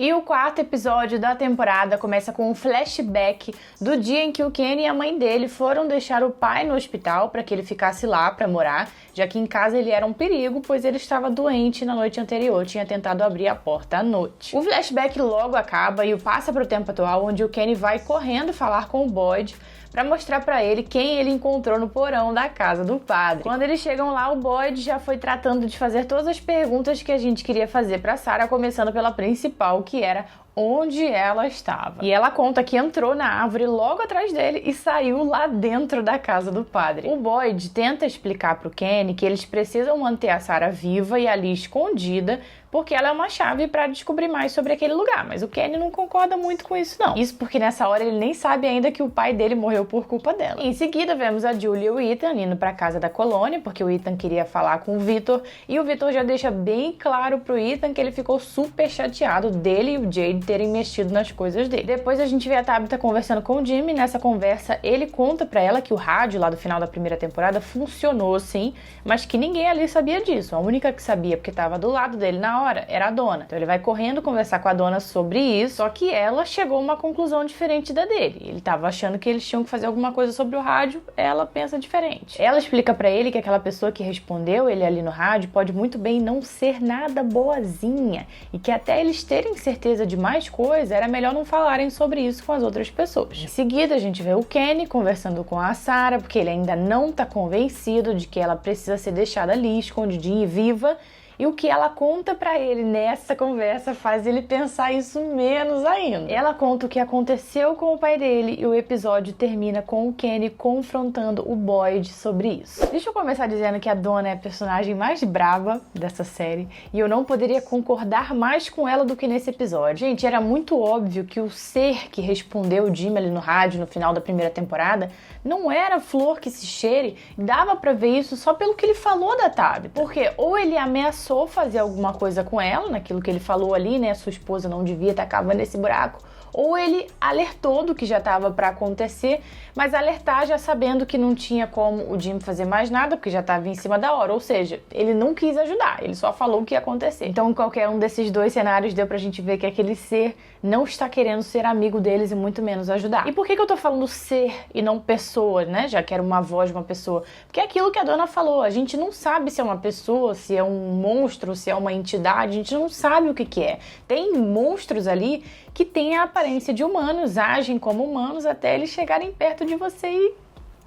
E o quarto episódio da temporada começa com um flashback do dia em que o Kenny e a mãe dele foram deixar o pai no hospital para que ele ficasse lá para morar, já que em casa ele era um perigo, pois ele estava doente na noite anterior, tinha tentado abrir a porta à noite. O flashback logo acaba e passa para o tempo atual, onde o Kenny vai correndo falar com o Boyd para mostrar para ele quem ele encontrou no porão da casa do padre. Quando eles chegam lá, o Boyd já foi tratando de fazer todas as perguntas que a gente queria fazer para Sarah, começando pela principal, que era onde ela estava. E ela conta que entrou na árvore logo atrás dele e saiu lá dentro da casa do padre. O Boyd tenta explicar pro Kenny que eles precisam manter a Sarah viva e ali escondida, porque ela é uma chave para descobrir mais sobre aquele lugar, mas o Kenny não concorda muito com isso não. Isso porque nessa hora ele nem sabe ainda que o pai dele morreu por culpa dela. Em seguida vemos a Julie e o Ethan indo para casa da colônia, porque o Ethan queria falar com o Victor, e o Victor já deixa bem claro pro Ethan que ele ficou super chateado dele e o Jade terem mexido nas coisas dele. Depois a gente vê a Tabitha conversando com o Jimmy. Nessa conversa ele conta pra ela que o rádio lá do final da primeira temporada funcionou sim, mas que ninguém ali sabia disso. A única que sabia, porque tava do lado dele na hora, era a dona. Então ele vai correndo conversar com a dona sobre isso, só que ela chegou a uma conclusão diferente da dele. Ele tava achando que eles tinham que fazer alguma coisa sobre o rádio, ela pensa diferente. Ela explica pra ele que aquela pessoa que respondeu ele ali no rádio pode muito bem não ser nada boazinha e que até eles terem certeza de mais coisa, era melhor não falarem sobre isso com as outras pessoas. Em seguida, a gente vê o Kenny conversando com a Sarah, porque ele ainda não tá convencido de que ela precisa ser deixada ali, escondidinha e viva, e o que ela conta pra ele nessa conversa faz ele pensar isso menos ainda. Ela conta o que aconteceu com o pai dele e o episódio termina com o Kenny confrontando o Boyd sobre isso. Deixa eu começar dizendo que a dona é a personagem mais braba dessa série e eu não poderia concordar mais com ela do que nesse episódio. Gente, era muito óbvio que o ser que respondeu o Jimmy ali no rádio no final da primeira temporada não era flor que se cheire, dava pra ver isso só pelo que ele falou da Tabitha. Porque ou ele ameaçou fazer alguma coisa com ela, naquilo que ele falou ali, né, sua esposa não devia estar cavando esse buraco, ou ele alertou do que já estava para acontecer, mas alertar já sabendo que não tinha como o Jim fazer mais nada, porque já estava em cima da hora, ou seja, ele não quis ajudar, ele só falou o que ia acontecer. Então qualquer um desses dois cenários deu pra gente ver que aquele ser não está querendo ser amigo deles e muito menos ajudar. E por que eu tô falando ser e não pessoa, né, já que era uma voz de uma pessoa? Porque é aquilo que a dona falou, a gente não sabe se é uma pessoa, se é um monstro, se é uma entidade, a gente não sabe o que é. Tem monstros ali que têm a aparência de humanos, agem como humanos até eles chegarem perto de você e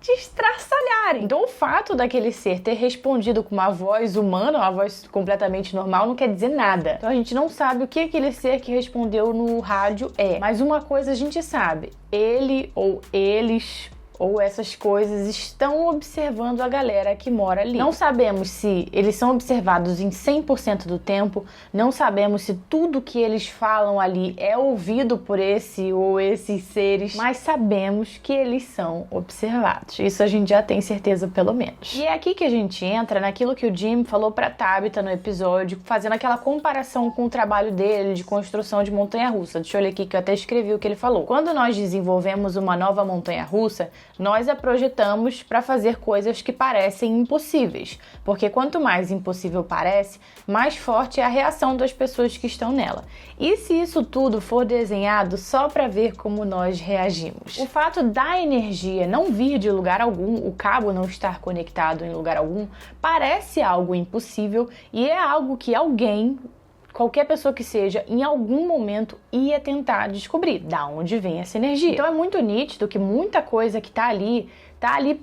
te estraçalharem. Então o fato daquele ser ter respondido com uma voz humana, uma voz completamente normal, não quer dizer nada. Então a gente não sabe o que aquele ser que respondeu no rádio é. Mas uma coisa a gente sabe, ele ou eles ou essas coisas estão observando a galera que mora ali. Não sabemos se eles são observados em 100% do tempo, não sabemos se tudo que eles falam ali é ouvido por esse ou esses seres, mas sabemos que eles são observados. Isso a gente já tem certeza pelo menos. E é aqui que a gente entra naquilo que o Jim falou pra Tabitha no episódio, fazendo aquela comparação com o trabalho dele de construção de montanha-russa. Deixa eu ler aqui que eu até escrevi o que ele falou. Quando nós desenvolvemos uma nova montanha-russa, nós a projetamos para fazer coisas que parecem impossíveis, porque quanto mais impossível parece, mais forte é a reação das pessoas que estão nela. E se isso tudo for desenhado só para ver como nós reagimos? O fato da energia não vir de lugar algum, o cabo não estar conectado em lugar algum, parece algo impossível e é algo que alguém, qualquer pessoa que seja, em algum momento ia tentar descobrir da onde vem essa energia. Então é muito nítido que muita coisa que tá ali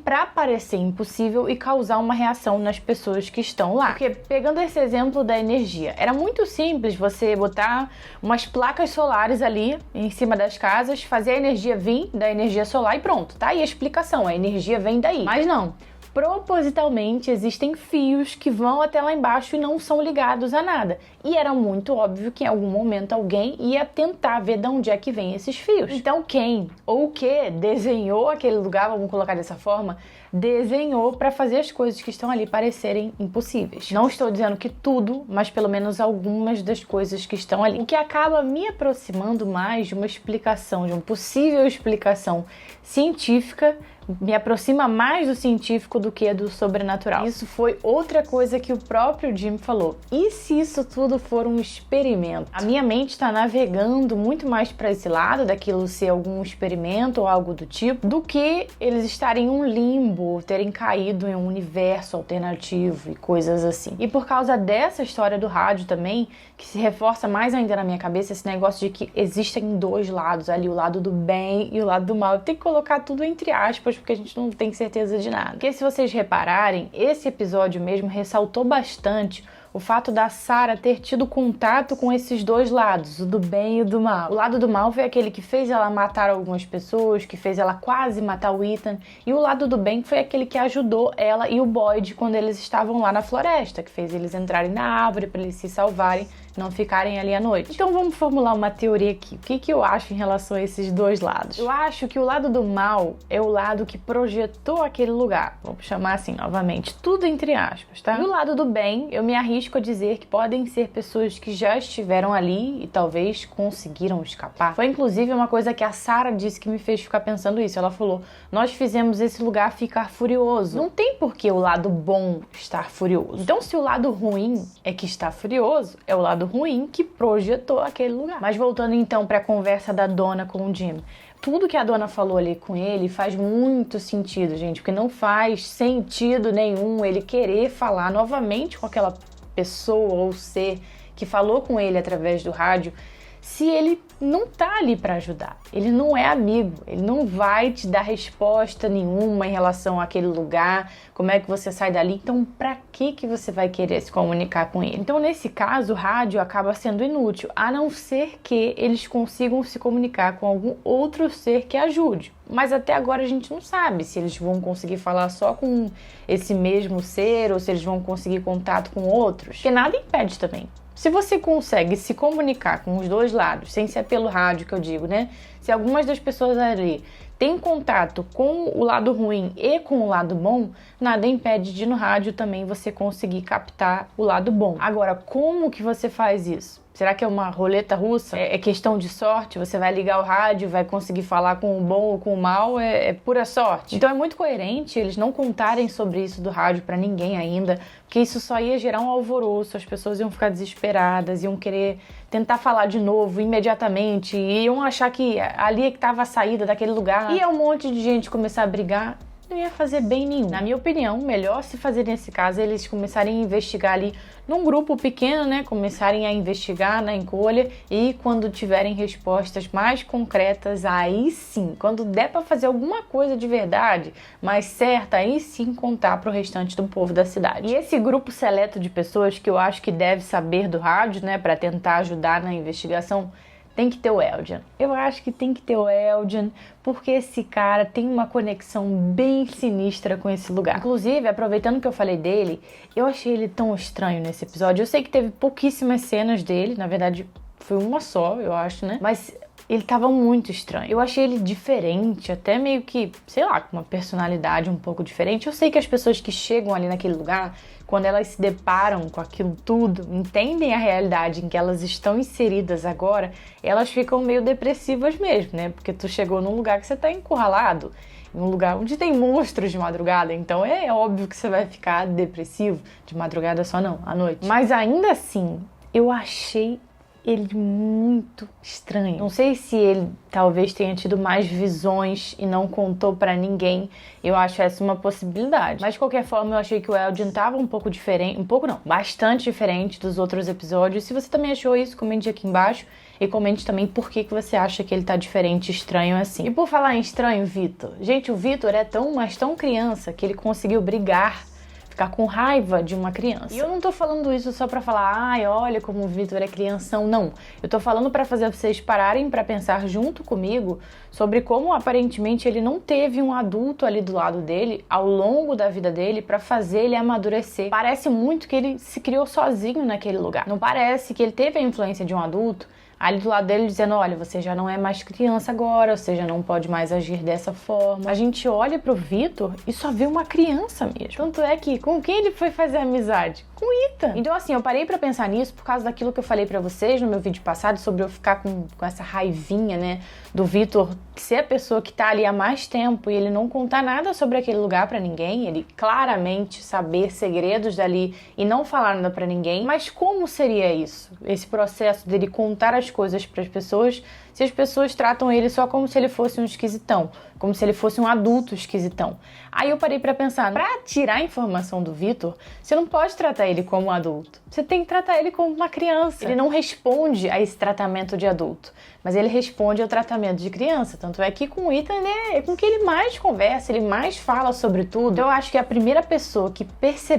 para parecer impossível e causar uma reação nas pessoas que estão lá. Porque, pegando esse exemplo da energia, era muito simples você botar umas placas solares ali em cima das casas, fazer a energia vir da energia solar e pronto, tá aí a explicação, a energia vem daí. Mas não. Propositalmente existem fios que vão até lá embaixo e não são ligados a nada. E era muito óbvio que em algum momento alguém ia tentar ver de onde é que vem esses fios. Então quem ou o que desenhou aquele lugar, vamos colocar dessa forma, desenhou para fazer as coisas que estão ali parecerem impossíveis. Não estou dizendo que tudo, mas pelo menos algumas das coisas que estão ali. O que acaba me aproximando mais de uma explicação, de uma possível explicação científica, me aproxima mais do científico do que do sobrenatural. Isso foi outra coisa que o próprio Jim falou. E se isso tudo for um experimento? A minha mente está navegando muito mais para esse lado, daquilo ser algum experimento ou algo do tipo, do que eles estarem em um limbo, terem caído em um universo alternativo e coisas assim. E por causa dessa história do rádio também, que se reforça mais ainda na minha cabeça esse negócio de que existem dois lados ali, o lado do bem e o lado do mal. Eu tenho que colocar tudo entre aspas, porque a gente não tem certeza de nada. Porque se vocês repararem, esse episódio mesmo ressaltou bastante o fato da Sarah ter tido contato com esses dois lados, o do bem e o do mal. O lado do mal foi aquele que fez ela matar algumas pessoas, que fez ela quase matar o Ethan, e o lado do bem foi aquele que ajudou ela e o Boyd quando eles estavam lá na floresta, que fez eles entrarem na árvore para eles se salvarem, não ficarem ali à noite. Então vamos formular uma teoria aqui. O que eu acho em relação a esses dois lados? Eu acho que o lado do mal é o lado que projetou aquele lugar. Vamos chamar assim novamente, tudo entre aspas, tá? E o lado do bem, eu me arrisco a dizer que podem ser pessoas que já estiveram ali e talvez conseguiram escapar. Foi inclusive uma coisa que a Sarah disse que me fez ficar pensando isso. Ela falou, nós fizemos esse lugar ficar furioso. Não tem por que o lado bom estar furioso. Então se o lado ruim é que está furioso, é o lado ruim que projetou aquele lugar. Mas voltando então para a conversa da dona com o Jim. Tudo que a dona falou ali com ele faz muito sentido, gente, porque não faz sentido nenhum ele querer falar novamente com aquela pessoa ou ser que falou com ele através do rádio, se ele não tá ali para ajudar. Ele não é amigo, ele não vai te dar resposta nenhuma em relação àquele lugar, como é que você sai dali. Então, para que você vai querer se comunicar com ele? Então, nesse caso, o rádio acaba sendo inútil, a não ser que eles consigam se comunicar com algum outro ser que ajude. Mas até agora a gente não sabe se eles vão conseguir falar só com esse mesmo ser ou se eles vão conseguir contato com outros, porque nada impede também. Se você consegue se comunicar com os dois lados, sem ser pelo rádio que eu digo, né? Se algumas das pessoas ali têm contato com o lado ruim e com o lado bom, nada impede de no rádio também você conseguir captar o lado bom. Agora, como que você faz isso? Será que é uma roleta russa? É questão de sorte? Você vai ligar o rádio, vai conseguir falar com o bom ou com o mal? É pura sorte. Então é muito coerente eles não contarem sobre isso do rádio pra ninguém ainda, porque isso só ia gerar um alvoroço, as pessoas iam ficar desesperadas, iam querer tentar falar de novo imediatamente, iam achar que ali é que estava a saída daquele lugar. Ia um monte de gente começar a brigar. Não ia fazer bem nenhum. Na minha opinião, melhor se fazer nesse caso eles começarem a investigar ali num grupo pequeno, né? Começarem a investigar na encolha e quando tiverem respostas mais concretas, aí sim, quando der para fazer alguma coisa de verdade, mais certa, aí sim contar pro restante do povo da cidade. E esse grupo seleto de pessoas que eu acho que deve saber do rádio, né? Para tentar ajudar na investigação, tem que ter o Eldian. Eu acho que tem que ter o Eldian, porque esse cara tem uma conexão bem sinistra com esse lugar. Inclusive, aproveitando que eu falei dele, eu achei ele tão estranho nesse episódio. Eu sei que teve pouquíssimas cenas dele, na verdade foi uma só, eu acho, né? Mas ele tava muito estranho. Eu achei ele diferente, até meio que, sei lá, com uma personalidade um pouco diferente. Eu sei que as pessoas que chegam ali naquele lugar, quando elas se deparam com aquilo tudo, entendem a realidade em que elas estão inseridas agora, elas ficam meio depressivas mesmo, né? Porque tu chegou num lugar que você tá encurralado, em um lugar onde tem monstros de madrugada, então é óbvio que você vai ficar depressivo, de madrugada só não, à noite. Mas ainda assim, eu achei ele muito estranho. Não sei se ele talvez tenha tido mais visões e não contou pra ninguém. Eu acho essa uma possibilidade. Mas de qualquer forma, eu achei que o Eldian tava um pouco diferente. Um pouco não, bastante diferente dos outros episódios. Se você também achou isso, comente aqui embaixo. E comente também por que você acha que ele tá diferente, estranho assim. E por falar em estranho, Vitor. Gente, o Vitor é mas tão criança que ele conseguiu brigar, ficar com raiva de uma criança. E eu não tô falando isso só pra falar, ai, olha como o Vitor é crianção, não. Eu tô falando pra fazer vocês pararem pra pensar junto comigo sobre como aparentemente ele não teve um adulto ali do lado dele ao longo da vida dele pra fazer ele amadurecer. Parece muito que ele se criou sozinho naquele lugar. Não parece que ele teve a influência de um adulto, ali do lado dele dizendo, olha, você já não é mais criança agora, você já não pode mais agir dessa forma. A gente olha pro Vitor e só vê uma criança mesmo. Tanto é que com quem ele foi fazer amizade? Com o Ethan. Então assim, eu parei pra pensar nisso por causa daquilo que eu falei pra vocês no meu vídeo passado sobre eu ficar com essa raivinha, né, do Vitor ser a pessoa que tá ali há mais tempo e ele não contar nada sobre aquele lugar pra ninguém, ele claramente saber segredos dali e não falar nada pra ninguém. Mas como seria isso? Esse processo dele contar as coisas pras pessoas, se as pessoas tratam ele só como se ele fosse um esquisitão, como se ele fosse um adulto esquisitão. Aí eu parei pra pensar, pra tirar a informação do Vitor, você não pode tratar ele como um adulto. Você tem que tratar ele como uma criança. Ele não responde a esse tratamento de adulto, mas ele responde ao tratamento de criança. Tanto é que com o Ethan, é com que ele mais conversa, ele mais fala sobre tudo. Eu acho que a primeira pessoa que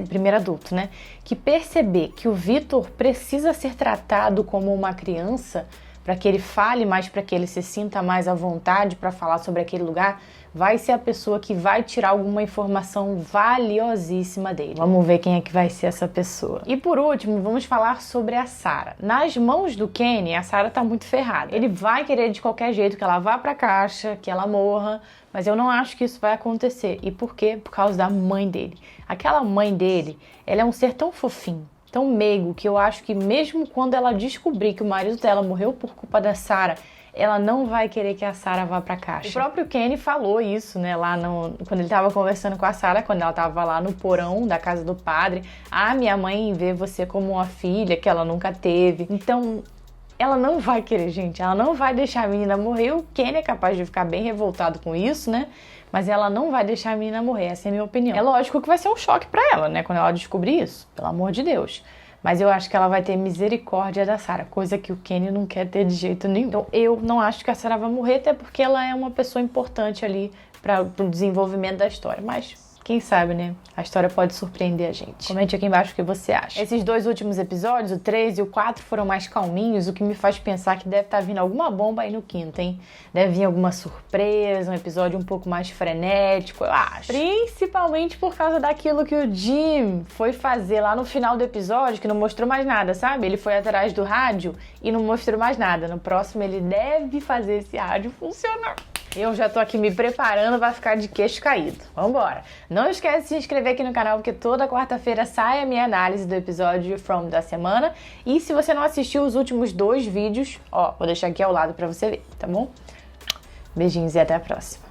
primeiro adulto, né, que perceber que o Vitor precisa ser tratado como uma criança, para que ele fale mais, para que ele se sinta mais à vontade para falar sobre aquele lugar, vai ser a pessoa que vai tirar alguma informação valiosíssima dele. Vamos ver quem é que vai ser essa pessoa. E por último, vamos falar sobre a Sarah. Nas mãos do Kenny, a Sarah tá muito ferrada. Ele vai querer de qualquer jeito que ela vá pra caixa, que ela morra, mas eu não acho que isso vai acontecer. E por quê? Por causa da mãe dele. Aquela mãe dele, ela é um ser tão fofinho, tão meigo, que eu acho que mesmo quando ela descobrir que o marido dela morreu por culpa da Sarah, ela não vai querer que a Sarah vá pra caixa. O próprio Kenny falou isso, né, lá quando ele tava conversando com a Sarah, quando ela tava lá no porão da casa do padre. Ah, minha mãe vê você como uma filha que ela nunca teve. Então, ela não vai querer, gente, ela não vai deixar a menina morrer. O Kenny é capaz de ficar bem revoltado com isso, né? Mas ela não vai deixar a menina morrer, essa é a minha opinião. É lógico que vai ser um choque pra ela, né, quando ela descobrir isso, pelo amor de Deus. Mas eu acho que ela vai ter misericórdia da Sarah, coisa que o Kenny não quer ter de jeito nenhum. Então eu não acho que a Sarah vai morrer, até porque ela é uma pessoa importante ali para o desenvolvimento da história. Mas quem sabe, né? A história pode surpreender a gente. Comente aqui embaixo o que você acha. Esses dois últimos episódios, o 3 e o 4, foram mais calminhos, o que me faz pensar que deve estar vindo alguma bomba aí no quinto, hein? Deve vir alguma surpresa, um episódio um pouco mais frenético, eu acho. Principalmente por causa daquilo que o Jim foi fazer lá no final do episódio, que não mostrou mais nada, sabe? Ele foi atrás do rádio e não mostrou mais nada. No próximo ele deve fazer esse rádio funcionar. Eu já tô aqui me preparando pra ficar de queixo caído. Vambora! Não esquece de se inscrever aqui no canal, porque toda quarta-feira sai a minha análise do episódio From da semana. E se você não assistiu os últimos 2 vídeos, ó, vou deixar aqui ao lado pra você ver, tá bom? Beijinhos e até a próxima.